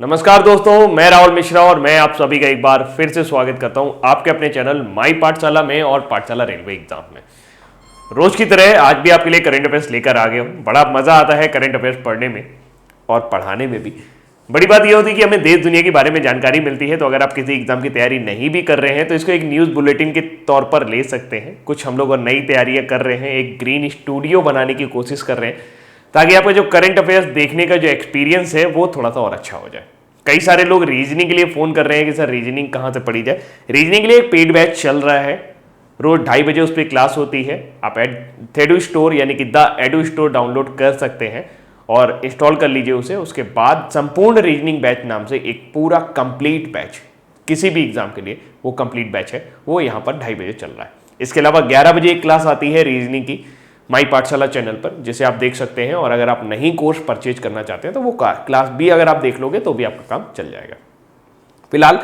नमस्कार दोस्तों, मैं राहुल मिश्रा और मैं आप सभी का एक बार फिर से स्वागत करता हूं आपके अपने चैनल माई पाठशाला में और पाठशाला रेलवे एग्जाम में। रोज की तरह आज भी आपके लिए करंट अफेयर्स लेकर आ गया हूं। बड़ा मजा आता है करंट अफेयर्स पढ़ने में और पढ़ाने में भी। बड़ी बात यह होती है कि हमें देश दुनिया के बारे में जानकारी मिलती है। तो अगर आप किसी एग्जाम की तैयारी नहीं भी कर रहे हैं तो इसको एक न्यूज़ बुलेटिन के तौर पर ले सकते हैं। कुछ हम लोग और नई तैयारियां कर रहे हैं, एक ग्रीन स्टूडियो बनाने की कोशिश कर रहे हैं ताकि आपका जो करंट अफेयर्स देखने का जो एक्सपीरियंस है वो थोड़ा सा और अच्छा हो जाए। कई सारे लोग रीजनिंग के लिए फ़ोन कर रहे हैं कि सर रीजनिंग कहाँ से पढ़ी जाए। रीजनिंग के लिए एक पेड बैच चल रहा है, रोज 2:30 बजे उस पर क्लास होती है। आप थेडू स्टोर यानी कि द एडू स्टोर डाउनलोड कर सकते हैं और इंस्टॉल कर लीजिए उसे। उसके बाद संपूर्ण रीजनिंग बैच नाम से एक पूरा कंप्लीट बैच, किसी भी एग्जाम के लिए वो कंप्लीट बैच है, वो यहाँ पर 2:30 बजे चल रहा है। इसके अलावा 11 बजे एक क्लास आती है रीजनिंग की माई पाठशाला चैनल पर, जिसे आप देख सकते हैं। और अगर आप नहीं कोर्स परचेज करना चाहते हैं तो वो क्लास भी अगर आप देख लोगे तो भी आपका काम चल जाएगा। फिलहाल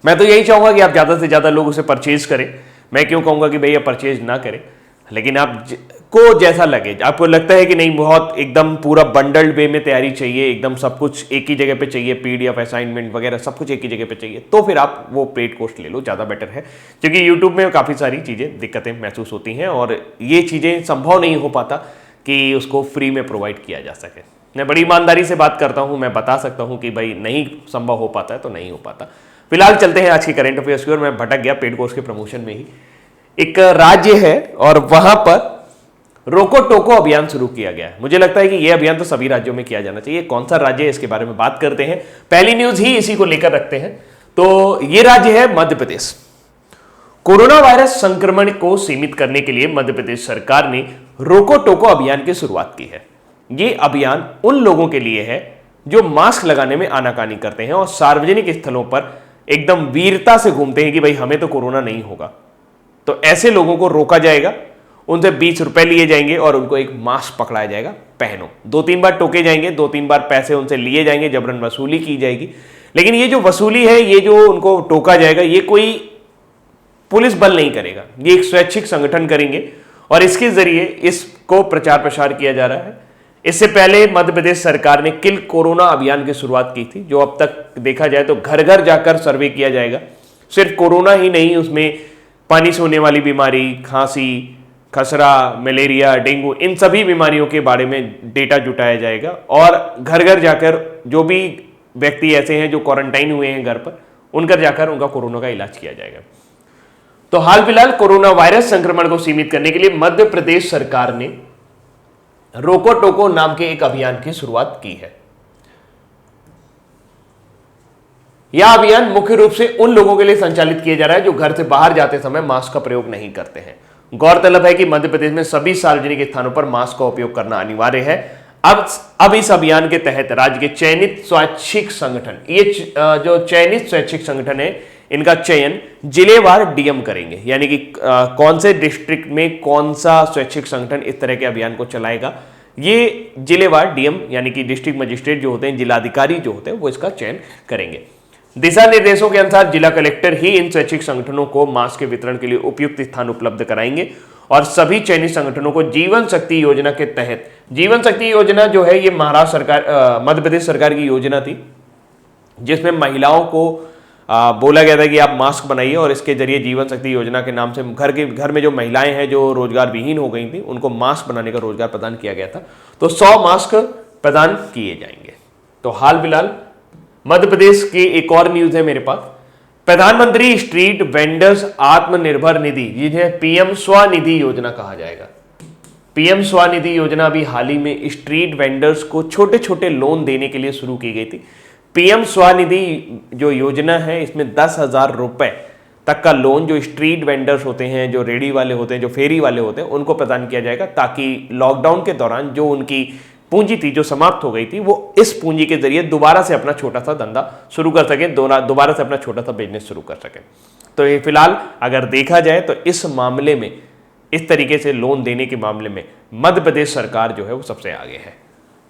मैं तो यही चाहूंगा कि आप ज़्यादा से ज़्यादा लोग उसे परचेज करें। मैं क्यों कहूँगा कि भैया परचेज ना करें, लेकिन आपको जैसा लगे, आपको लगता है कि नहीं बहुत एकदम पूरा बंडल्ड वे में तैयारी चाहिए, एकदम सब कुछ एक ही जगह पे चाहिए, पीडीएफ असाइनमेंट वगैरह सब कुछ एक ही जगह पे चाहिए, तो फिर आप वो पेड कोर्स ले लो, ज़्यादा बेटर है। क्योंकि यूट्यूब में काफ़ी सारी चीज़ें दिक्कतें महसूस होती हैं और ये चीज़ें संभव नहीं हो पाता कि उसको फ्री में प्रोवाइड किया जा सके। मैं बड़ी ईमानदारी से बात करता हूँ, मैं बता सकता हूँ कि भाई नहीं संभव हो पाता है तो नहीं हो पाता। फिलहाल चलते हैं आज की करंट अफेयर्स की ओर। मैं भटक गया पेड कोर्स के प्रमोशन में ही। एक राज्य है और वहां पर रोको टोको अभियान शुरू किया गया है। मुझे लगता है कि यह अभियान तो सभी राज्यों में किया जाना चाहिए। कौन सा राज्य है इसके बारे में बात करते हैं, पहली न्यूज ही इसी को लेकर रखते हैं। तो यह राज्य है मध्य प्रदेश। कोरोना वायरस संक्रमण को सीमित करने के लिए मध्य प्रदेश सरकार ने रोको टोको अभियान की शुरुआत की है। यह अभियान उन लोगों के लिए है जो मास्क लगाने में आनाकानी करते हैं और सार्वजनिक स्थलों पर एकदम वीरता से घूमते हैं कि भाई हमें तो कोरोना नहीं होगा। तो ऐसे लोगों को रोका जाएगा, उनसे 20 रुपए लिए जाएंगे और उनको एक मास्क पकड़ाया जाएगा, पहनो। 2-3 बार टोके जाएंगे, 2-3 बार पैसे उनसे लिए जाएंगे, जबरन वसूली की जाएगी। लेकिन ये जो वसूली है, ये जो उनको टोका जाएगा, ये कोई पुलिस बल नहीं करेगा, ये एक स्वैच्छिक संगठन करेंगे और इसके जरिए इसको प्रचार प्रसार किया जा रहा है। इससे पहले मध्य प्रदेश सरकार ने किल कोरोना अभियान की शुरुआत की थी, जो अब तक देखा जाए तो घर घर जाकर सर्वे किया जाएगा। सिर्फ कोरोना ही नहीं, उसमें पानी से होने वाली बीमारी, खांसी, खसरा, मलेरिया, डेंगू, इन सभी बीमारियों के बारे में डेटा जुटाया जाएगा और घर घर जाकर जो भी व्यक्ति ऐसे हैं जो क्वारंटाइन हुए हैं घर पर, उनकर जाकर उनका कोरोना का इलाज किया जाएगा। तो हाल फिलहाल कोरोना वायरस संक्रमण को सीमित करने के लिए मध्य प्रदेश सरकार ने रोको टोको नाम के एक अभियान की शुरुआत की है। यह अभियान मुख्य रूप से उन लोगों के लिए संचालित किया जा रहा है जो घर से बाहर जाते समय मास्क का प्रयोग नहीं करते हैं। गौरतलब है कि मध्य प्रदेश में सभी सार्वजनिक स्थानों पर मास्क का उपयोग करना अनिवार्य है। अब इस अभियान के तहत राज्य के चयनित स्वैच्छिक संगठन, ये जो चयनित स्वैच्छिक संगठन है, इनका चयन जिलेवार डीएम करेंगे। यानी कि कौन से डिस्ट्रिक्ट में कौन सा स्वैच्छिक संगठन इस तरह के अभियान को चलाएगा, ये जिलेवार डीएम यानी कि डिस्ट्रिक्ट मजिस्ट्रेट जो होते हैं, जिलाधिकारी जो होते हैं, वो इसका चयन करेंगे। दिशा निर्देशों के अनुसार जिला कलेक्टर ही इन स्वैच्छिक संगठनों को मास्क के वितरण के लिए उपयुक्त स्थान उपलब्ध कराएंगे और सभी चयनित संगठनों को जीवन शक्ति योजना के तहत, जीवन शक्ति योजना जो है ये महाराष्ट्र सरकार, मध्य प्रदेश सरकार की योजना थी, जिसमें महिलाओं को बोला गया था कि आप मास्क बनाइए और इसके जरिए जीवन शक्ति योजना के नाम से घर में जो महिलाएं हैं जो रोजगार विहीन हो गई थी, उनको मास्क बनाने का रोजगार प्रदान किया गया था। तो 100 मास्क प्रदान किए जाएंगे। तो हाल फिलहाल मध्य प्रदेश की एक और न्यूज है मेरे पास। प्रधानमंत्री स्ट्रीट वेंडर्स आत्मनिर्भर निधि, जिन्हें पीएम स्वनिधि योजना कहा जाएगा। पीएम स्वनिधि योजना अभी हाल ही में स्ट्रीट वेंडर्स को छोटे छोटे लोन देने के लिए शुरू की गई थी। पीएम स्वनिधि जो योजना है, इसमें 10,000 रुपए तक का लोन जो स्ट्रीट वेंडर्स होते हैं, जो रेडी वाले होते हैं, जो फेरी वाले होते हैं, उनको प्रदान किया जाएगा, ताकि लॉकडाउन के दौरान जो उनकी पूंजी थी जो समाप्त हो गई थी, वो इस पूंजी के जरिए दोबारा से अपना छोटा सा धंधा शुरू कर सके, दोबारा से अपना छोटा सा बिजनेस शुरू कर सके। तो ये फिलहाल अगर देखा जाए तो इस मामले में, इस तरीके से लोन देने के मामले में मध्य प्रदेश सरकार जो है वो सबसे आगे है।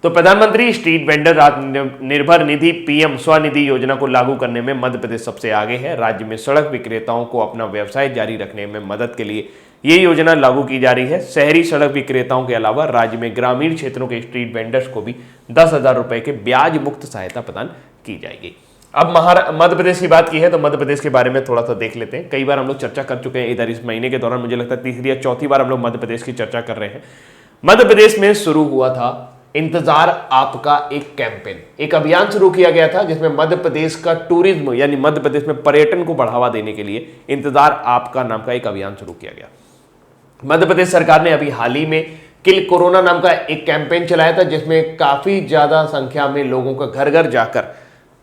तो प्रधानमंत्री street vendor Atmanirbhar Nidhi PM Svanidhi योजना को लागू करने में मध्य प्रदेश सबसे आगे है। राज्य में सड़क विक्रेताओं को अपना व्यवसाय जारी रखने में मदद के लिए ये योजना लागू की जा रही है। शहरी सड़क विक्रेताओं के अलावा राज्य में ग्रामीण क्षेत्रों के स्ट्रीट वेंडर्स को भी 10,000 रुपए के ब्याज मुक्त सहायता प्रदान की जाएगी। अब मध्य प्रदेश की बात की है तो मध्य प्रदेश के बारे में थोड़ा सा देख लेते हैं। कई बार हम लोग चर्चा कर चुके हैं इधर इस महीने के दौरान, मुझे लगता है तीसरी या चौथी बार हम लोग मध्य प्रदेश की चर्चा कर रहे हैं। मध्य प्रदेश में शुरू हुआ था इंतजार आपका एक कैंपेन, एक अभियान शुरू किया गया था जिसमें मध्य प्रदेश का टूरिज्म यानी मध्य प्रदेश में पर्यटन को बढ़ावा देने के लिए इंतजार आपका नाम का एक अभियान शुरू किया गया। मध्य प्रदेश सरकार ने अभी हाल ही में किल कोरोना नाम का एक कैंपेन चलाया था जिसमें काफी ज्यादा संख्या में लोगों का घर घर जाकर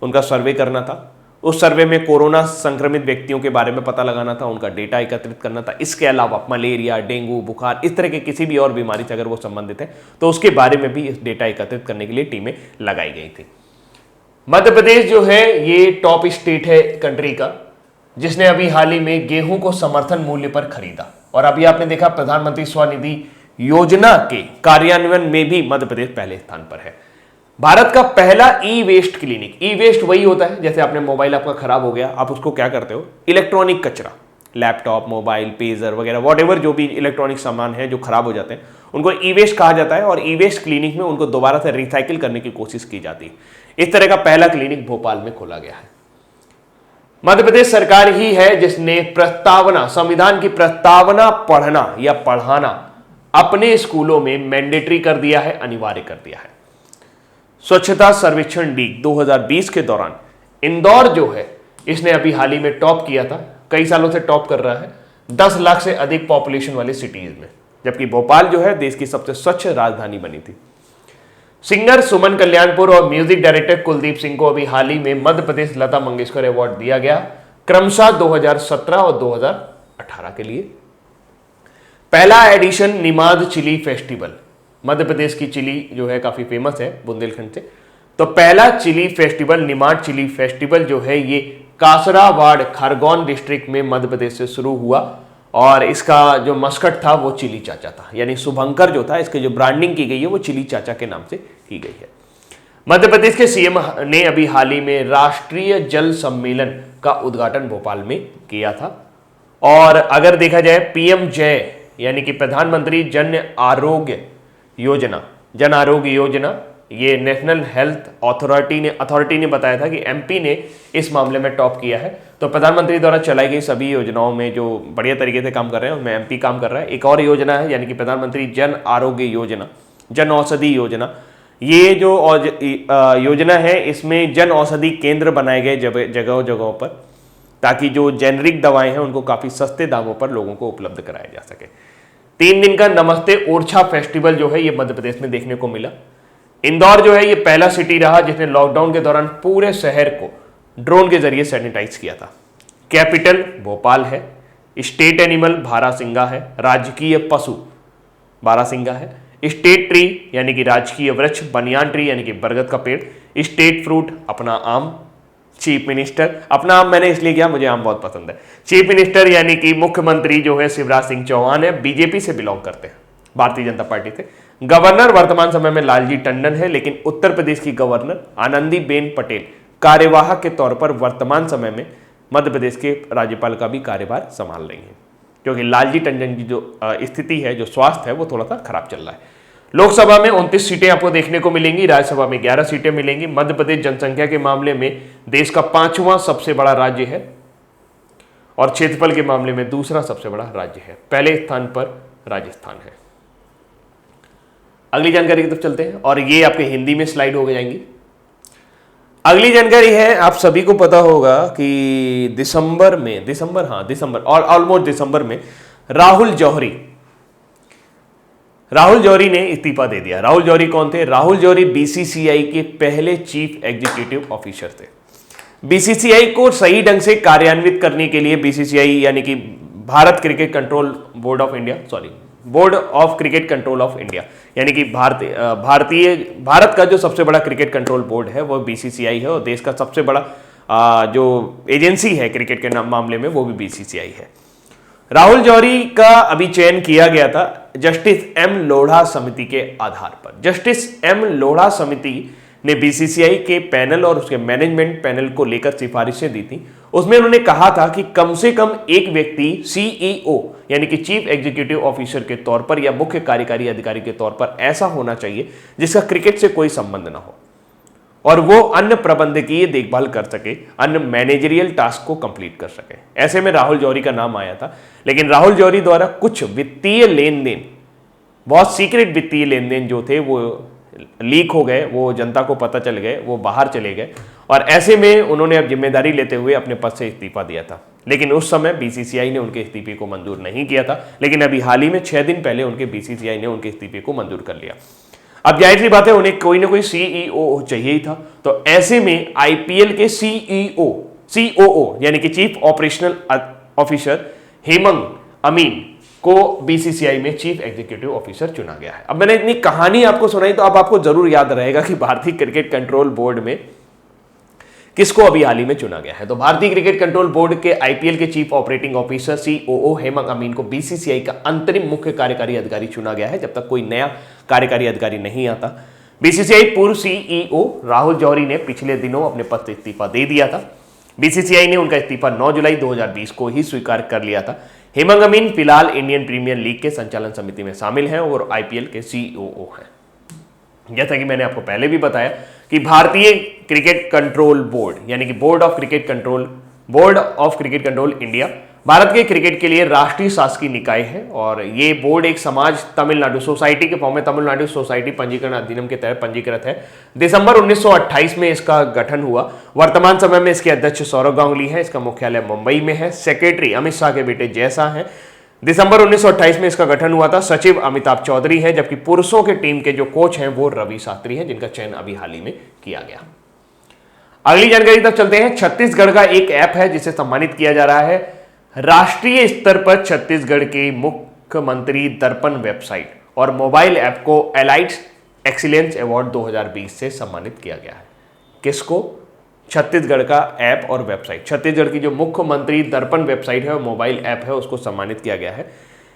उनका सर्वे करना था। उस सर्वे में कोरोना संक्रमित व्यक्तियों के बारे में पता लगाना था, उनका डेटा एकत्रित करना था। इसके अलावा मलेरिया, डेंगू, बुखार, इस तरह के किसी भी और बीमारी से अगर वो संबंधित है तो उसके बारे में भी इस डेटा एकत्रित करने के लिए टीमें लगाई गई थी। मध्य प्रदेश जो है ये टॉप स्टेट है कंट्री का, जिसने अभी हाल ही में गेहूं को समर्थन मूल्य पर खरीदा। और अभी आपने देखा प्रधानमंत्री स्वनिधि योजना के कार्यान्वयन में भी मध्य प्रदेश पहले स्थान पर है। भारत का पहला ई वेस्ट क्लिनिक, ई वेस्ट वही होता है जैसे आपने मोबाइल आपका खराब हो गया, आप उसको क्या करते हो, इलेक्ट्रॉनिक कचरा, लैपटॉप, मोबाइल, पेजर वगैरह वॉटएवर जो भी इलेक्ट्रॉनिक सामान है जो खराब हो जाते हैं उनको ई वेस्ट कहा जाता है। और ई वेस्ट क्लिनिक में उनको दोबारा से रिसाइकिल करने की कोशिश की जाती है। इस तरह का पहला क्लिनिक भोपाल में खोला गया है। मध्य प्रदेश सरकार ही है जिसने प्रस्तावना, संविधान की प्रस्तावना पढ़ना या पढ़ाना अपने स्कूलों में मैंडेटरी कर दिया है, अनिवार्य कर दिया है। स्वच्छता सर्वेक्षण लीग 2020 के दौरान इंदौर जो है इसने अभी हाल ही में टॉप किया था, कई सालों से टॉप कर रहा है 10 लाख से अधिक पॉपुलेशन वाली सिटीज में, जबकि भोपाल जो है देश की सबसे स्वच्छ राजधानी बनी थी। सिंगर सुमन कल्याणपुर और म्यूजिक डायरेक्टर कुलदीप सिंह को अभी हाल ही में मध्य प्रदेश लता मंगेशकर अवार्ड दिया गया, क्रमशः 2017 और 2018 के लिए। पहला addition निमाद chilli festival, Madhya Pradesh की चिली जो है काफी फेमस है बुंदेलखंड से, तो पहला chilli festival Nimar chilli festival जो है ये कासरावाड़ खरगोन डिस्ट्रिक्ट में मध्य प्रदेश से शुरू हुआ। और इसका जो मस्कट था वो चिली चाचा था, यानी शुभंकर जो था, इसके जो ब्रांडिंग की गई है वो चिली चाचा के नाम से की गई है। मध्य प्रदेश के सीएम ने अभी हाल ही में राष्ट्रीय जल सम्मेलन का उद्घाटन भोपाल में किया था। और अगर देखा जाए पीएम जय यानी कि प्रधानमंत्री जन आरोग्य योजना, जन आरोग्य योजना, ये नेशनल हेल्थ अथॉरिटी ने बताया था कि एमपी ने इस मामले में टॉप किया है। तो प्रधानमंत्री द्वारा चलाई गई सभी योजनाओं में जो बढ़िया तरीके से काम कर रहे हैं उसमें एमपी काम कर रहा है। एक और योजना है यानी कि प्रधानमंत्री जन आरोग्य योजना, जन औषधि योजना। ये जो योजना है इसमें जन औषधि केंद्र बनाए गए जगहों जगहों पर, ताकि जो जेनरिक दवाएं हैं उनको काफी सस्ते दामों पर लोगों को उपलब्ध कराया जा सके। 3 दिन का नमस्ते ओरछा फेस्टिवल जो है ये मध्य प्रदेश में देखने को मिला। इंदौर जो है ये पहला सिटी रहा जिसने लॉकडाउन के दौरान पूरे शहर को ड्रोन के जरिए सैनिटाइज किया था। कैपिटल भोपाल है, स्टेट एनिमल बारहसिंगा है, राजकीय पशु बारहसिंगा है, स्टेट ट्री यानी कि राजकीय वृक्ष बनियान ट्री यानी कि बरगद का पेड़, स्टेट फ्रूट अपना आम, चीफ मिनिस्टर, अपना आम मैंने इसलिए किया मुझे आम बहुत पसंद है। चीफ मिनिस्टर यानी कि मुख्यमंत्री जो है शिवराज सिंह चौहान है, बीजेपी से बिलोंग करते हैं, भारतीय जनता पार्टी से। गवर्नर वर्तमान समय में लालजी टंडन है, लेकिन उत्तर प्रदेश की गवर्नर आनंदीबेन पटेल कार्यवाहक के तौर पर वर्तमान समय में मध्य प्रदेश के राज्यपाल का भी कार्यभार संभाल रही हैं, क्योंकि लालजी टंडन की जो स्थिति है, जो स्वास्थ्य है वो थोड़ा सा खराब चल रहा है। लोकसभा में 29 सीटें आपको देखने को मिलेंगी, राज्यसभा में 11 सीटें मिलेंगी। मध्य प्रदेश जनसंख्या के मामले में देश का 5वां सबसे बड़ा राज्य है और क्षेत्रफल के मामले में दूसरा सबसे बड़ा राज्य है। पहले स्थान पर राजस्थान है। अगली जानकारी की तरफ चलते हैं और ये आपके हिंदी में स्लाइड हो जाएंगी। अगली जानकारी है, आप सभी को पता होगा कि दिसंबर और ऑलमोस्ट दिसंबर में राहुल जौहरी ने इस्तीफा दे दिया। राहुल जौहरी कौन थे? राहुल जौहरी बीसीसीआई के पहले चीफ एग्जीक्यूटिव ऑफिसर थे। बीसीसीआई को सही ढंग से कार्यान्वित करने के लिए बीसीसीआई यानी कि Bharat cricket control board of India, board of cricket control of India यानी कि भारत का जो सबसे बड़ा क्रिकेट कंट्रोल बोर्ड है वो बीसीसीआई है, और देश का सबसे बड़ा जो एजेंसी है क्रिकेट के मामले में वो भी बीसीसीआई है। राहुल जौहरी का अभी चयन किया गया था जस्टिस एम लोढ़ा समिति के आधार पर। जस्टिस एम लोढ़ा समिति ने बीसीसीआई के पैनल और उसके मैनेजमेंट पैनल को लेकर सिफारिशें दी थी। उसमें उन्होंने कहा था कि कम से कम एक व्यक्ति सीईओ यानी कि चीफ एग्जीक्यूटिव ऑफिसर के तौर पर या मुख्य कार्यकारी अधिकारी के तौर पर ऐसा होना चाहिए जिसका क्रिकेट से कोई संबंध ना हो। और वो अन्य प्रबंधकीय देखभाल कर सके, अन्य मैनेजरियल टास्क को कंप्लीट कर सके। ऐसे में राहुल जौहरी का नाम आया था, लेकिन राहुल जौहरी द्वारा कुछ वित्तीय लेन देन, बहुत सीक्रेट वित्तीय लेन देन जो थे वो लीक हो गए, वो जनता को पता चल गए, वो बाहर चले गए, और ऐसे में उन्होंने अब जिम्मेदारी लेते हुए अपने पद से इस्तीफा दिया था। लेकिन उस समय बीसीसीआई ने उनके इस्तीफे को मंजूर नहीं किया था, लेकिन अभी हाल ही में 6 दिन पहले उनके बीसीसीआई ने उनके इस्तीफे को मंजूर कर लिया। अब जाहिर सी बात है उन्हें कोई ना कोई सीईओ चाहिए ही था, तो ऐसे में आईपीएल के सीओओ यानी कि chief operational officer Hemant Amin को बीसीसीआई में चीफ एग्जीक्यूटिव ऑफिसर चुना गया है। अब मैंने इतनी कहानी आपको सुनाई, तो अब आपको जरूर याद रहेगा कि भारतीय क्रिकेट कंट्रोल बोर्ड में किसको अभी हाल ही में चुना गया है। तो भारतीय क्रिकेट कंट्रोल बोर्ड के आईपीएल के chief operating officer COO Hemant Amin को बीसीसीआई का अंतरिम मुख्य कार्यकारी अधिकारी चुना गया है, जब तक कोई नया कार्यकारी अधिकारी नहीं आता। बीसीसीआई पूर्व सीईओ राहुल जौहरी ने पिछले दिनों अपने पद से इस्तीफा दे दिया था। बीसीसीआई ने उनका इस्तीफा 9 जुलाई 2020 को ही स्वीकार कर लिया था। हेमंत अमीन फिलहाल इंडियन प्रीमियर लीग के संचालन समिति में शामिल हैं और आईपीएल के सीओओ हैं। जैसा कि मैंने आपको पहले भी बताया कि भारतीय क्रिकेट कंट्रोल बोर्ड यानी कि board of cricket control India Bharat के क्रिकेट के लिए राष्ट्रीय शासकीय निकाय है, और ये बोर्ड एक समाज तमिलनाडु सोसाइटी के फॉर्म में तमिलनाडु सोसाइटी पंजीकरण अधिनियम के तहत पंजीकृत है। दिसंबर 1928 में इसका गठन हुआ। वर्तमान समय में इसके अध्यक्ष सौरव गांगुली है। इसका मुख्यालय मुंबई में है। सेक्रेटरी अमित शाह के बेटे जय शाह है। दिसंबर 1928 में इसका गठन हुआ था। सचिव अमिताभ चौधरी है, जबकि पुरुषों के टीम के जो कोच हैं वो रवि शास्त्री हैं, जिनका चयन अभी हाल ही में किया गया। अगली जानकारी तक चलते हैं। छत्तीसगढ़ का एक ऐप है जिसे सम्मानित किया जा रहा है राष्ट्रीय स्तर पर। छत्तीसगढ़ के मुख्यमंत्री दर्पण वेबसाइट और मोबाइल ऐप को एलाइट्स एक्सीलेंस अवार्ड 2020 से सम्मानित किया गया है। किसको? छत्तीसगढ़ का ऐप और वेबसाइट, छत्तीसगढ़ की जो मुख्यमंत्री दर्पण वेबसाइट है और मोबाइल ऐप है, उसको सम्मानित किया गया है।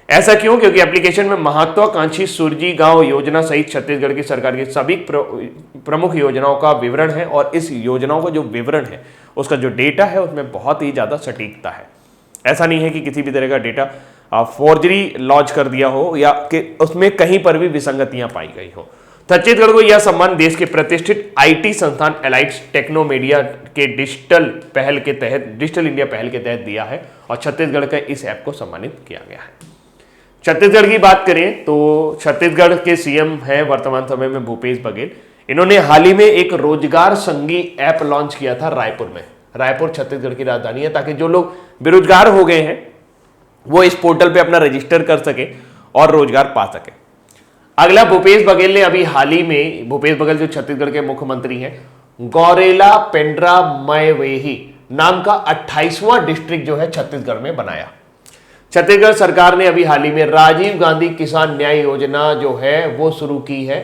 ऐसा क्यों? क्योंकि एप्लीकेशन में महत्वाकांक्षी सुरजी गांव योजना सहित छत्तीसगढ़ की सरकार की सभी प्रमुख योजनाओं का विवरण है, और इस योजनाओं का जो विवरण है, उसका जो डेटा है, उसमें बहुत ही ज्यादा सटीकता है। ऐसा नहीं है कि किसी भी तरह का डेटा फोर्जरी लॉन्च कर दिया हो या कि उसमें कहीं पर भी विसंगतियां पाई गई हो। छत्तीसगढ़ को यह सम्मान देश के प्रतिष्ठित आईटी संस्थान एलाइट्स टेक्नोमीडिया के डिजिटल इंडिया पहल के तहत दिया है, और छत्तीसगढ़ का इस ऐप को सम्मानित किया गया है। छत्तीसगढ़ की बात करें तो छत्तीसगढ़ के सीएम हैं वर्तमान समय में भूपेश बघेल। इन्होंने हाल ही में एक रोजगार संगी ऐप लॉन्च किया था रायपुर में। रायपुर छत्तीसगढ़ की राजधानी है, ताकि जो लोग बेरोजगार हो गए हैं वो इस पोर्टल पे अपना रजिस्टर कर सके और रोजगार पा सके। अगला, भूपेश बघेल ने अभी हाल ही में, भूपेश बघेल जो छत्तीसगढ़ के मुख्यमंत्री हैं, गौरेला पेंड्रा मैवेही नाम का 28वां डिस्ट्रिक्ट जो है छत्तीसगढ़ में बनाया। छत्तीसगढ़ सरकार ने अभी हाल ही में राजीव गांधी किसान न्याय योजना जो है वो शुरू की है,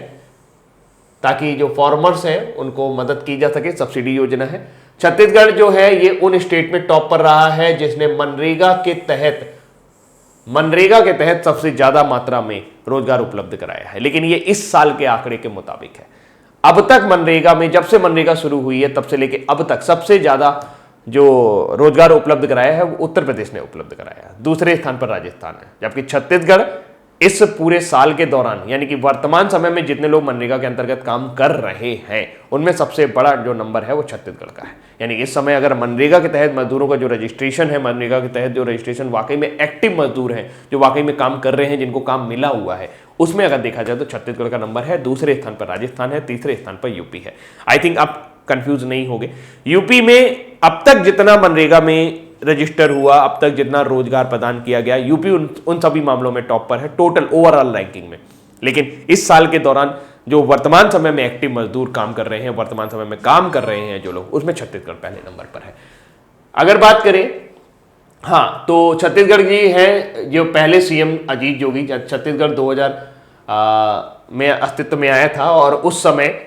ताकि जो फार्मर्स हैं उनको मदद की जा सके। सब्सिडी योजना है। छत्तीसगढ़ जो है ये उन स्टेट में टॉप पर रहा है जिसने मनरेगा के तहत सबसे ज्यादा मात्रा में रोजगार उपलब्ध कराया है। लेकिन ये इस साल के आंकड़े के मुताबिक है। अब तक मनरेगा में, जब से मनरेगा शुरू हुई है तब से लेके अब तक सबसे ज्यादा जो रोजगार उपलब्ध कराया है वो उत्तर प्रदेश ने उपलब्ध कराया है। दूसरे स्थान पर राजस्थान है, जबकि छत्तीसगढ़ इस पूरे साल के दौरान, यानी कि वर्तमान समय में जितने लोग मनरेगा के अंतर्गत काम कर रहे हैं उनमें सबसे बड़ा जो नंबर है वो छत्तीसगढ़ का है। यानी इस समय अगर मनरेगा के तहत मजदूरों का जो रजिस्ट्रेशन है, मनरेगा के तहत जो रजिस्ट्रेशन वाकई में एक्टिव मजदूर हैं, जो वाकई में काम कर रहे हैं, जिनको काम मिला हुआ है, उसमें अगर देखा जाए तो छत्तीसगढ़ का नंबर है। दूसरे स्थान पर राजस्थान है, तीसरे स्थान पर यूपी है। आई थिंक आप कंफ्यूज नहीं होंगे। यूपी में अब तक जितना मनरेगा में रजिस्टर हुआ, अब तक जितना रोजगार प्रदान किया गया, यूपी उन सभी मामलों में टॉप पर है टोटल ओवरऑल रैंकिंग में। लेकिन इस साल के दौरान जो वर्तमान समय में एक्टिव मजदूर काम कर रहे हैं, वर्तमान समय में काम कर रहे हैं जो लोग, उसमें छत्तीसगढ़ पहले नंबर पर है। अगर बात करें, हाँ, तो छत्तीसगढ़ जी है जो पहले सीएम अजीत जोगी, छत्तीसगढ़ 2000 में अस्तित्व में आया था, और उस समय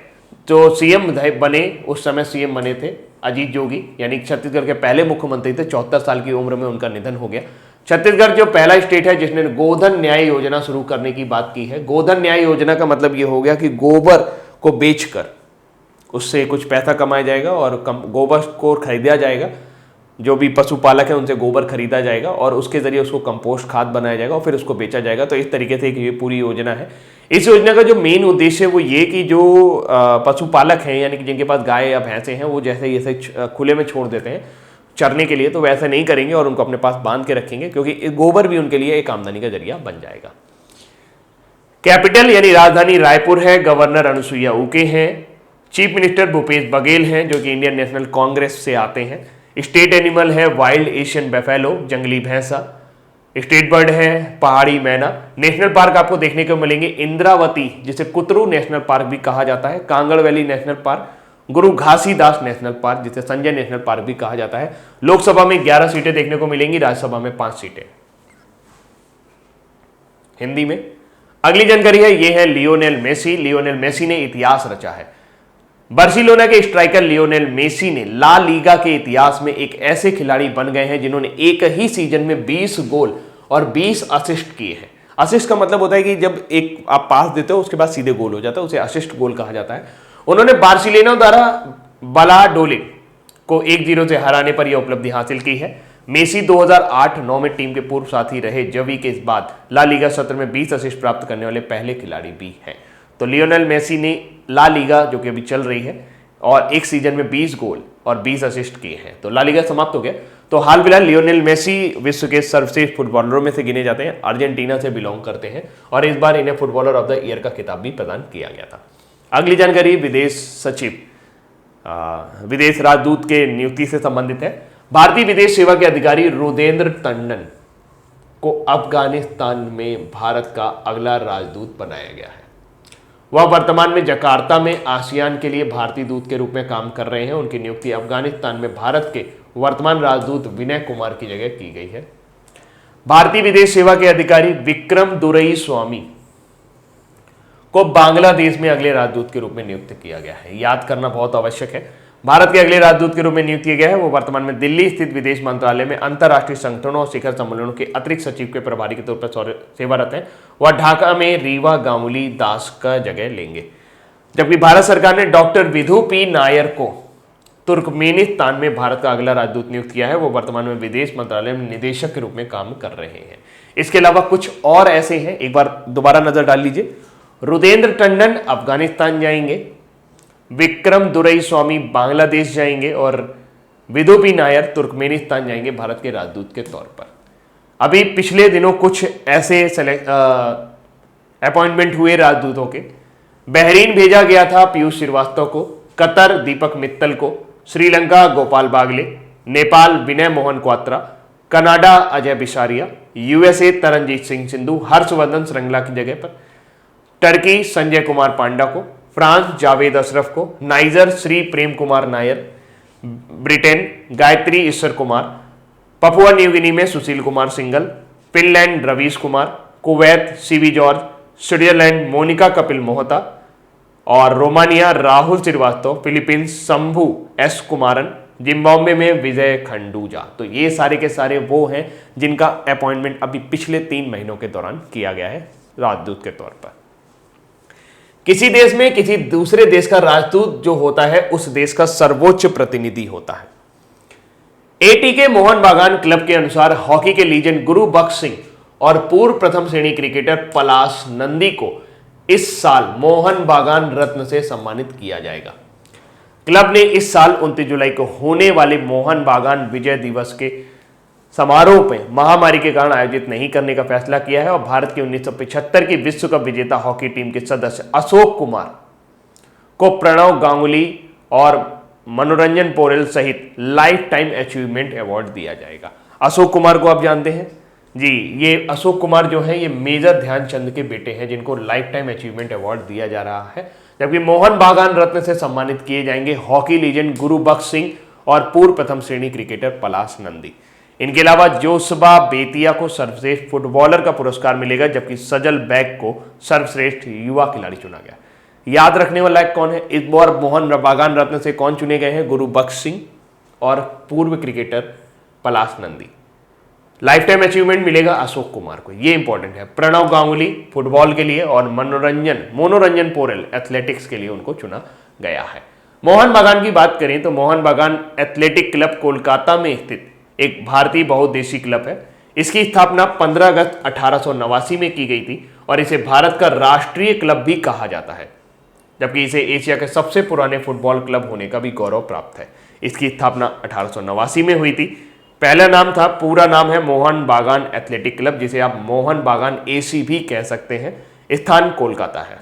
जो सीएम बने, उस समय सीएम बने थे अजीत जोगी, यानी छत्तीसगढ़ के पहले मुख्यमंत्री थे। 74 साल की उम्र में उनका निधन हो गया। छत्तीसगढ़ जो पहला स्टेट है जिसने गोधन न्याय योजना शुरू करने की बात की है। गोधन न्याय योजना का मतलब ये हो गया कि गोबर को बेचकर उससे कुछ पैसा कमाया जाएगा और गोबर को खरीदा जाएगा। जो भी पशुपालक है उनसे गोबर खरीदा जाएगा और उसके जरिए उसको कंपोस्ट खाद बनाया जाएगा और फिर उसको बेचा जाएगा। तो इस तरीके से ये पूरी योजना है। इस योजना का जो मेन उद्देश्य है वो ये कि जो पशुपालक हैं, यानी कि जिनके पास गाय या भैंसे हैं, वो जैसे ऐसे खुले में छोड़ देते हैं चरने के लिए, तो वैसा नहीं करेंगे और उनको अपने पास बांध के रखेंगे, क्योंकि गोबर भी उनके लिए एक आमदनी का जरिया बन जाएगा। कैपिटल यानी राजधानी रायपुर है, गवर्नर अनुसुईया उइके हैं, चीफ मिनिस्टर भूपेश बघेल हैं जो कि इंडियन नेशनल कांग्रेस से आते हैं। स्टेट एनिमल है वाइल्ड एशियन बेफेलो, जंगली भैंसा। स्टेट बर्ड है पहाड़ी मैना। नेशनल पार्क आपको देखने को मिलेंगे इंद्रावती, जिसे कुतरू नेशनल पार्क भी कहा जाता है, कांगड़ वैली नेशनल पार्क, गुरु घासीदास नेशनल पार्क, जिसे संजय नेशनल पार्क भी कहा जाता है। लोकसभा में 11 सीटें देखने को मिलेंगी, राज्यसभा में 5 सीटें। हिंदी में अगली जानकारी है, यह है लियोनेल मेसी। लियोनेल मेसी ने इतिहास रचा है। बार्सिलोना के स्ट्राइकर लियोनेल मेसी ने ला लीगा के इतिहास में एक ऐसे खिलाड़ी बन गए हैं जिन्होंने एक ही सीजन में 20 गोल और 20 असिस्ट किए हैं। असिस्ट का मतलब होता है कि जब एक आप पास देते हो उसके बाद सीधे गोल हो जाता है, उसे असिस्ट गोल कहा जाता है। उन्होंने बार्सिलोना द्वारा बालाडोलिड को 1-0 से हराने पर यह उपलब्धि हासिल की है। मेसी 2008-9 में टीम के पूर्व साथी रहे जवी के बाद ला लीगा सत्र में 20 असिस्ट प्राप्त करने वाले पहले खिलाड़ी भी हैं। तो लियोनेल मेसी ने ला लीगा जो कि अभी चल रही है और एक सीजन में 20 गोल और 20 असिस्ट किए हैं। तो ला लीगा समाप्त हो गया। तो हाल फिलहाल लियोनेल मेसी विश्व के सर्वश्रेष्ठ फुटबॉलरों में से गिने जाते हैं, अर्जेंटीना से बिलोंग करते हैं और इस बार इन्हें फुटबॉलर ऑफ द ईयर का खिताब भी प्रदान किया गया था। अगली जानकारी विदेश सचिव, विदेश राजदूत के नियुक्ति से संबंधित है। भारतीय विदेश सेवा के अधिकारी रुदेंद्र टंडन को अफगानिस्तान में भारत का अगला राजदूत बनाया गया है। वह वर्तमान में जकार्ता में आसियान के लिए भारतीय दूत के रूप में काम कर रहे हैं। उनकी नियुक्ति अफगानिस्तान में भारत के वर्तमान राजदूत विनय कुमार की जगह की गई है। भारतीय विदेश सेवा के अधिकारी विक्रम दुरईस्वामी को बांग्लादेश में अगले राजदूत के रूप में नियुक्त किया गया है। याद करना बहुत आवश्यक है। भारत के अगले राजदूत के रूप में नियुक्त किया गया है। वो वर्तमान में दिल्ली स्थित विदेश मंत्रालय में अंतर्राष्ट्रीय संगठनों और शिखर सम्मेलनों के अतिरिक्त सचिव के प्रभारी के तौर पर सेवारत हैं। वह ढाका में रीवा गांगुली दास का जगह लेंगे। जबकि भारत सरकार ने डॉक्टर विधु पी नायर को तुर्कमेनिस्तान में भारत का अगला राजदूत नियुक्त किया है। वो वर्तमान में विदेश मंत्रालय में निदेशक के रूप में काम कर रहे हैं। इसके अलावा कुछ और ऐसे हैं, एक बार दोबारा नजर डाल लीजिए। रुदेंद्र टंडन अफगानिस्तान जाएंगे, विक्रम दुरईस्वामी बांग्लादेश जाएंगे और विधु पी नायर तुर्कमेनिस्तान जाएंगे भारत के राजदूत के तौर पर। अभी पिछले दिनों कुछ ऐसे अपॉइंटमेंट हुए राजदूतों के। बहरीन भेजा गया था पीयूष श्रीवास्तव को, कतर दीपक मित्तल को, श्रीलंका गोपाल बागले, नेपाल विनय मोहन क्वात्रा, कनाडा अजय बिसारिया, यूएसए तरनजीत सिंह सिंधु हर्षवर्धन श्रृंगला की जगह पर, टर्की संजय कुमार पांडा को, फ्रांस जावेद अशरफ को, Niger Shri Prem Kumar Nair, Britain Gayatri Ishwar Kumar, Papua New Guinea में Sushil Kumar Singla, Finland Ravish Kumar, Kuwait CV George, Switzerland Monika Kapil Mohta और Romania Rahul Srivastava, Philippines Shambhu S Kumaran, Zimbabwe में विजय खंडूजा। तो ये सारे के सारे वो हैं जिनका अपॉइंटमेंट अभी पिछले 3 महीनों के दौरान किया गया है राजदूत के तौर पर। किसी देश में किसी दूसरे देश का राजदूत जो होता है उस देश का सर्वोच्च प्रतिनिधि होता है। एटीके मोहन बागान क्लब के अनुसार हॉकी के लीजेंड गुरु बख्श सिंह और पूर्व प्रथम श्रेणी क्रिकेटर पलाश नंदी को इस साल मोहन बागान रत्न से सम्मानित किया जाएगा। क्लब ने इस साल 29 जुलाई को होने वाले मोहन बागान विजय दिवस के समारोह में महामारी के कारण आयोजित नहीं करने का फैसला किया है और भारत की 1975 की विश्व कप विजेता हॉकी टीम के सदस्य अशोक कुमार को प्रणव गांगुली और मनोरंजन पोरेल सहित लाइफ टाइम अचीवमेंट अवार्ड दिया जाएगा। अशोक कुमार को आप जानते हैं जी, ये अशोक कुमार जो है ये मेजर ध्यानचंद के बेटे हैं जिनको लाइफ टाइम अचीवमेंट अवार्ड दिया जा रहा है। जबकि मोहन बागान रत्न से सम्मानित किए जाएंगे हॉकी लीजेंड गुरु बख्श सिंह और पूर्व प्रथम श्रेणी क्रिकेटर पलाश नंदी। इनके अलावा जोशबा बेतिया को सर्वश्रेष्ठ फुटबॉलर का पुरस्कार मिलेगा, जबकि सजल बैग को सर्वश्रेष्ठ युवा खिलाड़ी चुना गया। याद रखने वाला कौन है, इस बार मोहन बागान रत्न से कौन चुने गए हैं? गुरु बख्श सिंह और पूर्व क्रिकेटर पलाश नंदी। लाइफ टाइम अचीवमेंट मिलेगा अशोक कुमार को, ये इंपॉर्टेंट है। प्रणव गांगुली फुटबॉल के लिए और मनोरंजन पोरेल एथलेटिक्स के लिए उनको चुना गया है। मोहन बागान की बात करें तो मोहन बागान एथलेटिक क्लब कोलकाता में स्थित एक भारतीय बहुउद्देशीय क्लब है। इसकी स्थापना 15 अगस्त 1889 में की गई थी और इसे भारत का राष्ट्रीय क्लब भी कहा जाता है, जबकि इसे एशिया के सबसे पुराने फुटबॉल क्लब होने का भी गौरव प्राप्त है। इसकी स्थापना 1889 में हुई थी। पहला नाम था, पूरा नाम है मोहन बागान एथलेटिक क्लब, जिसे आप मोहन बागान एसी भी कह सकते हैं। स्थान कोलकाता है।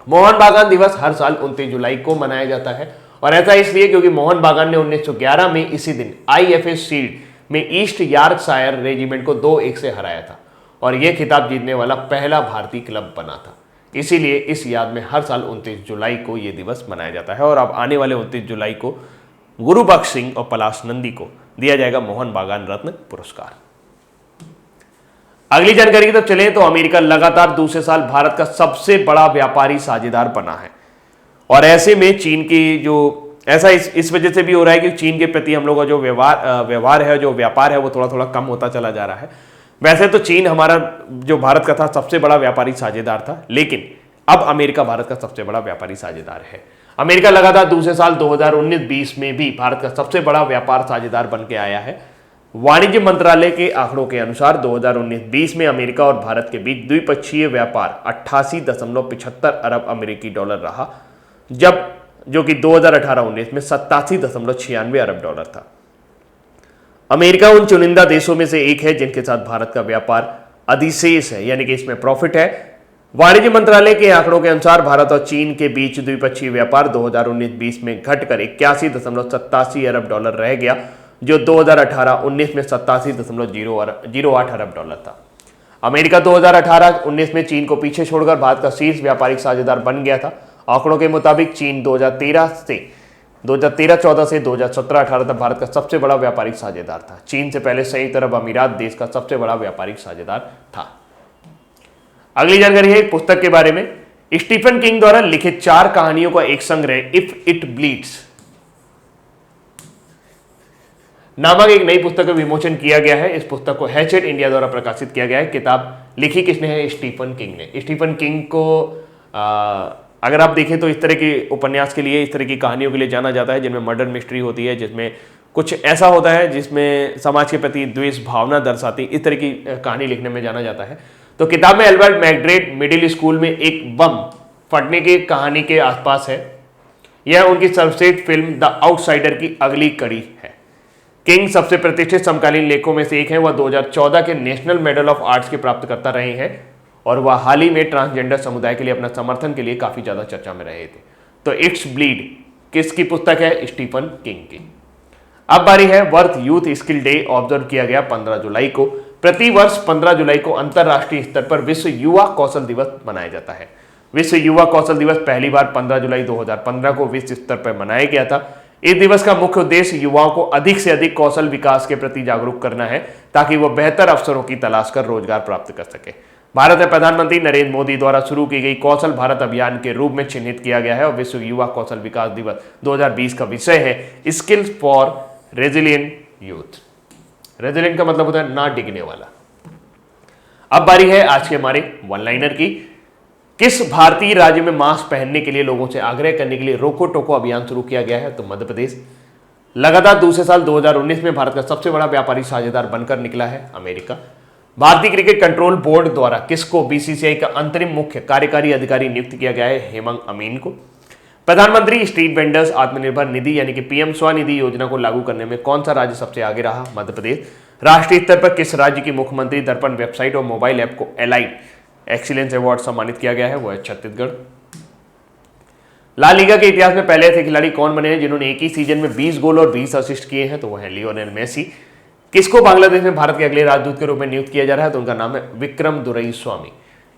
मोहन बागान दिवस हर साल 29 जुलाई को मनाया जाता है और ऐसा इसलिए क्योंकि मोहन बागान ने 1911 में इसी दिन IFA शील्ड में ईस्ट यॉर्कशायर रेजिमेंट को 2-1 से हराया था और यह खिताब जीतने वाला पहला भारतीय क्लब बना था। इसीलिए इस याद में हर साल 29 जुलाई को यह दिवस मनाया जाता है और अब आने वाले 29 जुलाई को गुरुबख्श सिंह और पलाश नंदी को दिया जाएगा मोहन बागान रत्न पुरस्कार। अगली जानकारी की तरफ चले तो अमेरिका लगातार दूसरे साल भारत का सबसे बड़ा व्यापारी साझेदार बना है और ऐसे में चीन की जो ऐसा इस वजह से भी हो रहा है कि चीन के प्रति हम लोग का जो व्यवहार है, जो व्यापार है, वो थोड़ा थोड़ा कम होता चला जा रहा है। वैसे तो चीन हमारा जो भारत का था सबसे बड़ा व्यापारी साझेदार था, लेकिन अब अमेरिका भारत का सबसे बड़ा व्यापारी साझेदार है। अमेरिका लगातार दूसरे साल 2019-20 में भी भारत का सबसे बड़ा व्यापार साझेदार बन के आया है। वाणिज्य मंत्रालय के आंकड़ों के अनुसार 2019-20 में अमेरिका और भारत के बीच द्विपक्षीय व्यापार 88.75 अरब अमेरिकी डॉलर रहा, जो कि 2018-19 में 87.96 अरब डॉलर था। अमेरिका उन चुनिंदा देशों में से एक है जिनके साथ भारत का व्यापार अधिशेष है, यानी कि इसमें प्रॉफिट है। वाणिज्य मंत्रालय के आंकड़ों के अनुसार भारत और चीन के बीच द्विपक्षीय व्यापार 2019-20 में घटकर 81.87 अरब डॉलर रह गया, जो 2018-19 में 87.08 अरब डॉलर था। अमेरिका 2018-19 में चीन को पीछे छोड़कर भारत का शीर्ष व्यापारिक साझेदार बन गया था। आंकड़ों के मुताबिक चीन 2013-14 से 2017-18 तक भारत का सबसे बड़ा व्यापारिक साझेदार था। चीन से पहले संयुक्त अरब अमीरात देश का सबसे बड़ा व्यापारिक साझेदार था। अगली जानकारी है एक पुस्तक के बारे में। स्टीफन किंग द्वारा लिखित 4 कहानियों का एक संग्रह इफ इट ब्लीड्स नामक एक नई पुस्तक का विमोचन किया गया है। इस पुस्तक को हैचेट इंडिया द्वारा प्रकाशित किया गया है। किताब लिखी किसने है? स्टीफन किंग ने। स्टीफन किंग को अगर आप देखें तो इस तरह के उपन्यास के लिए, इस तरह की कहानियों के लिए जाना जाता है जिनमें मर्डर मिस्ट्री होती है, जिसमें कुछ ऐसा होता है जिसमें समाज के प्रति द्वेष भावना दर्शाती, इस तरह की कहानी लिखने में जाना जाता है। तो किताब में एल्बर्ट मैकड्रेड मिडिल स्कूल में एक बम फटने की कहानी के आसपास है। यह उनकी सर्वश्रेष्ठ फिल्म द आउटसाइडर की अगली कड़ी है। किंग सबसे प्रतिष्ठित समकालीन लेखकों में से एक हैं। वह 2014 के नेशनल मेडल ऑफ आर्ट्स के प्राप्तकर्ता रहे हैं और वह हाल ही में ट्रांसजेंडर समुदाय के लिए अपना समर्थन के लिए काफी ज्यादा चर्चा में रहे थे। तो इट्स ब्लीड किसकी पुस्तक है? स्टीफन किंग की। अब बारी है worth youth skill day observe किया गया 15 जुलाई को। प्रति वर्ष 15 जुलाई को अंतरराष्ट्रीय स्तर पर विश्व युवा कौशल दिवस मनाया जाता है। विश्व युवा कौशल दिवस पहली बार 15 जुलाई 2015 को विश्व स्तर पर मनाया गया था। इस दिवस का मुख्य उद्देश्य युवाओं को अधिक से अधिक कौशल विकास के प्रति जागरूक करना है ताकि वह बेहतर अवसरों की तलाश कर रोजगार प्राप्त कर सके। भारत में प्रधानमंत्री नरेंद्र मोदी द्वारा शुरू की गई कौशल भारत अभियान के रूप में चिन्हित किया गया है और विश्व युवा कौशल विकास दिवस 2020 का विषय है skills for resilient youth. Resilient का मतलब होता है ना डिगने वाला। अब बारी है आज के हमारे वन लाइनर की। किस भारतीय राज्य में मास्क पहनने के लिए लोगों से आग्रह करने के लिए रोको टोको अभियान शुरू किया गया है? तो मध्य प्रदेश। लगातार दूसरे साल 2019 में भारत का सबसे बड़ा व्यापारिक साझेदार बनकर निकला है अमेरिका। भारतीय क्रिकेट कंट्रोल बोर्ड द्वारा किसको बीसीसीआई का अंतरिम मुख्य कार्यकारी अधिकारी नियुक्त किया गया है? हेमंत अमीन को। प्रधानमंत्री स्ट्रीट वेंडर्स आत्मनिर्भर निधि यानी कि पीएम स्वनिधि योजना को लागू करने में कौन सा राज्य सबसे आगे रहा? मध्य प्रदेश। राष्ट्रीय स्तर पर किस राज्य की मुख्यमंत्री दर्पण वेबसाइट और मोबाइल ऐप को एलाइट एक्सीलेंस अवार्ड सम्मानित किया गया है? वो है छत्तीसगढ़। ला लीगा के इतिहास में पहले ऐसे खिलाड़ी कौन बने हैं जिन्होंने एक ही सीजन में 20 गोल और 20 असिस्ट किए हैं? तो वो है लियोनेल मेसी। किसको बांग्लादेश में भारत के अगले राजदूत के रूप में नियुक्त किया जा रहा है? तो उनका नाम है विक्रम दुरईस्वामी।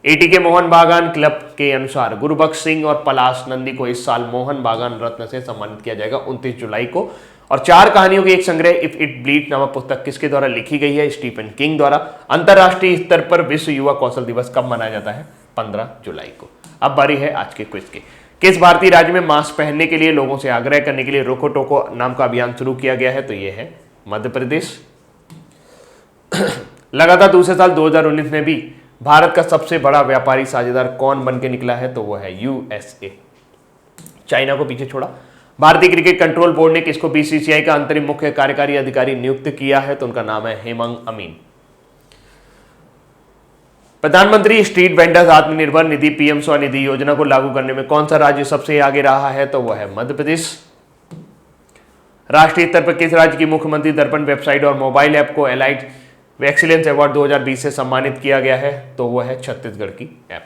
एटी के मोहन बागान क्लब के अनुसार गुरुबख्श सिंह और पलाश नंदी को इस साल मोहन बागान रत्न से सम्मानित किया जाएगा 29 जुलाई को। और 4 कहानियों की एक संग्रह इफ इट ब्लीड नामक पुस्तक किसके द्वारा लिखी गई है? स्टीफन किंग द्वारा। अंतरराष्ट्रीय स्तर पर विश्व युवा कौशल दिवस कब मनाया जाता है? 15 जुलाई को। अब बारी है आज के क्विज की। किस भारतीय राज्य में मास्क पहनने के लिए लोगों से आग्रह करने के लिए रोको टोको नाम का अभियान शुरू किया गया है? तो यह है मध्य प्रदेश। लगातार दूसरे साल 2019 में भी भारत का सबसे बड़ा व्यापारी साझेदार कौन बन के निकला है? तो वह है यूएसए। चाइना को पीछे छोड़ा। भारतीय क्रिकेट कंट्रोल बोर्ड ने किसको बीसीसीआई का अंतरिम मुख्य कार्यकारी अधिकारी नियुक्त किया है? तो उनका नाम है हेमंत अमीन। प्रधानमंत्री street vendors Atmanirbhar Nidhi PM Svanidhi योजना को लागू करने में कौन सा राज्य सबसे आगे रहा है? तो वह है मध्य प्रदेश। राष्ट्रीय स्तर पर किस राज्य की मुख्यमंत्री दर्पण वेबसाइट और मोबाइल ऐप को एलाइट एक्सीलेंस अवार्ड 2020 से सम्मानित किया गया है? तो वह है छत्तीसगढ़ की ऐप।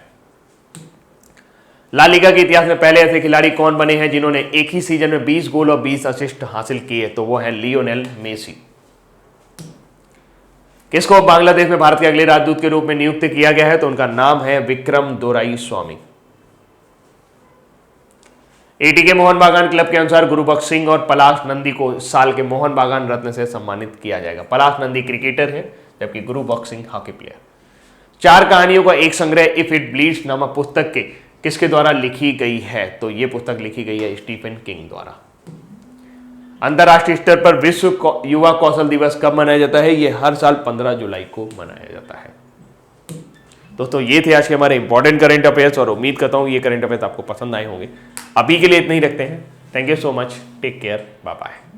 ला लीगा के इतिहास में पहले ऐसे खिलाड़ी कौन बने हैं जिन्होंने एक ही सीजन में 20 गोल और 20 असिस्ट हासिल किए? तो वो है लियोनेल मेसी। किसको बांग्लादेश में भारत के अगले राजदूत के रूप में नियुक्त किया गया है? तो उनका नाम है विक्रम दोराईस्वामी। एटीके मोहन बागान क्लब के अनुसार गुरुबख्श सिंह और पलाश नंदी को इस साल के मोहन बागान रत्न से सम्मानित किया जाएगा। पलाश नंदी क्रिकेटर है जबकि गुरुबख्श सिंह हॉकी प्लेयर। 4 कहानियों का एक संग्रह इफ इट ब्लीड्स नामक पुस्तक के किसके द्वारा लिखी गई है? तो यह पुस्तक लिखी गई है स्टीफन किंग द्वारा। अंतर्राष्ट्रीय स्तर पर विश्व युवा कौशल दिवस कब मनाया जाता है? यह हर साल 15 जुलाई को मनाया जाता है। दोस्तों ये थे आज के हमारे इंपॉर्टेंट करंट अफेयर्स और उम्मीद करता हूं ये करंट अफेयर्स आपको पसंद आए होंगे। अभी के लिए इतना ही रखते हैं। Thank you so much, take care, bye bye.